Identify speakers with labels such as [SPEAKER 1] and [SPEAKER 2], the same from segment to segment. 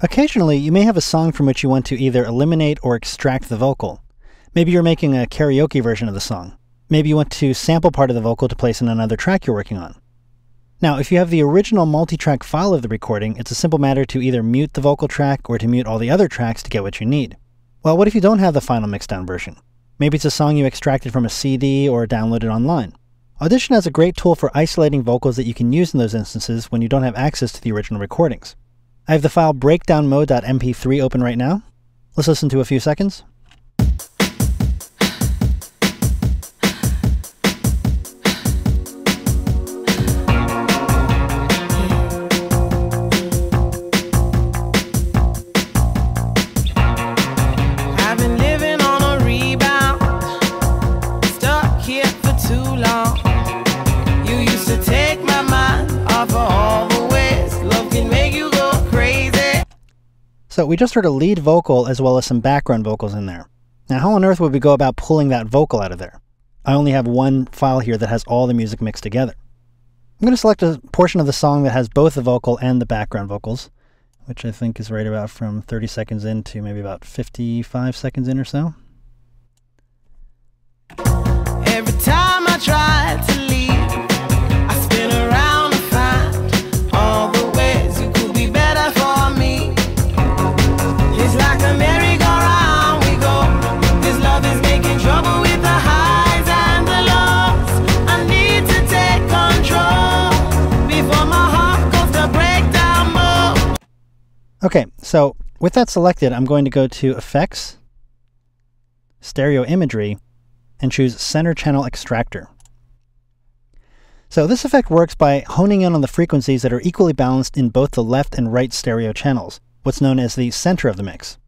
[SPEAKER 1] Occasionally, you may have a song from which you want to either eliminate or extract the vocal. Maybe you're making a karaoke version of the song. Maybe you want to sample part of the vocal to place in another track you're working on. Now, if you have the original multi-track file of the recording, it's a simple matter to either mute the vocal track or to mute all the other tracks to get what you need. Well, what if you don't have the final mixdown version? Maybe it's a song you extracted from a CD or downloaded online. Audition has a great tool for isolating vocals that you can use in those instances when you don't have access to the original recordings. I have the file breakdownmode.mp3 open right now. Let's listen to a few seconds. So we just heard a lead vocal as well as some background vocals in there. Now how on earth would we go about pulling that vocal out of there? I only have one file here that has all the music mixed together. I'm going to select a portion of the song that has both the vocal and the background vocals, which I think is right about from 30 seconds in to maybe about 55 seconds in or so.
[SPEAKER 2] Every time I try to leave, I spin around and find all the ways you could be better for me. It's like a merry-go-round we go. This love is making trouble with the highs and the lows. I need to take control before my heart goes to breakdown mode.
[SPEAKER 1] Okay, so with that selected, I'm going to go to Effects, Stereo Imagery, and choose Center Channel Extractor. So this effect works by honing in on the frequencies that are equally balanced in both the left and right stereo channels, what's known as the center of the mix.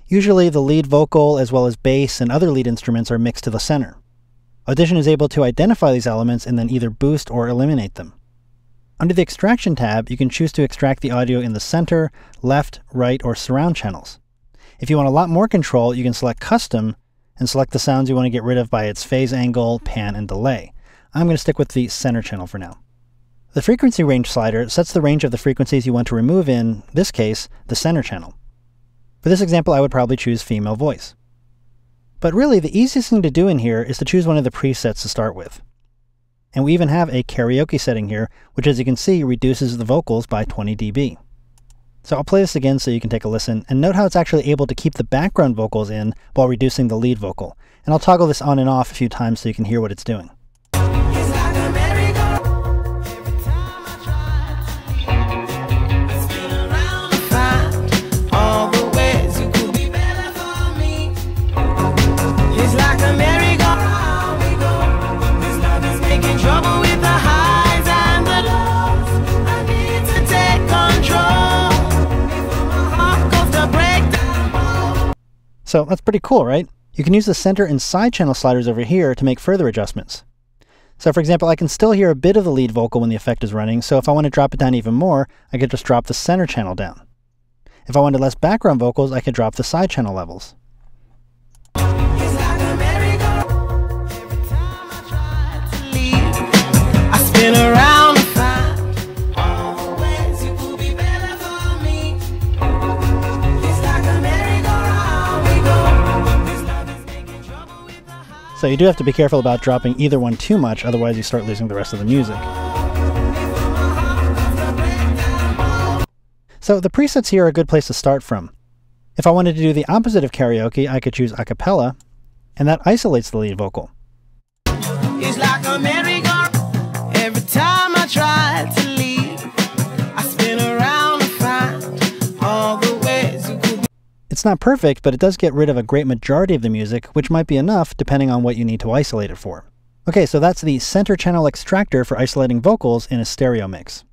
[SPEAKER 1] Usually the lead vocal as well as bass and other lead instruments are mixed to the center. Audition is able to identify these elements and then either boost or eliminate them. Under the Extraction tab, you can choose to extract the audio in the center, left, right, or surround channels. If you want a lot more control, you can select Custom and select the sounds you want to get rid of by its phase angle, pan, and delay. I'm going to stick with the center channel for now. The frequency range slider sets the range of the frequencies you want to remove in this case, the center channel. For this example, I would probably choose female voice. But really, the easiest thing to do in here is to choose one of the presets to start with. And we even have a karaoke setting here, which as you can see, reduces the vocals by 20 dB. So I'll play this again so you can take a listen, and note how it's actually able to keep the background vocals in while reducing the lead vocal. And I'll toggle this on and off a few times so you can hear what it's doing. So that's pretty cool, right? You can use the center and side channel sliders over here to make further adjustments. So for example, I can still hear a bit of the lead vocal when the effect is running, so if I want to drop it down even more, I could just drop the center channel down. If I wanted less background vocals, I could drop the side channel levels. So you do have to be careful about dropping either one too much, otherwise you start losing the rest of the music. So the presets here are a good place to start from. If I wanted to do the opposite of karaoke, I could choose Acapella, and that isolates the lead vocal.
[SPEAKER 2] It's like a merry-go-round. Every time I try to leave, I spin around and find all the ways you could.
[SPEAKER 1] It's not perfect, but it does get rid of a great majority of the music, which might be enough depending on what you need to isolate it for. Okay, so that's the center channel extractor for isolating vocals in a stereo mix.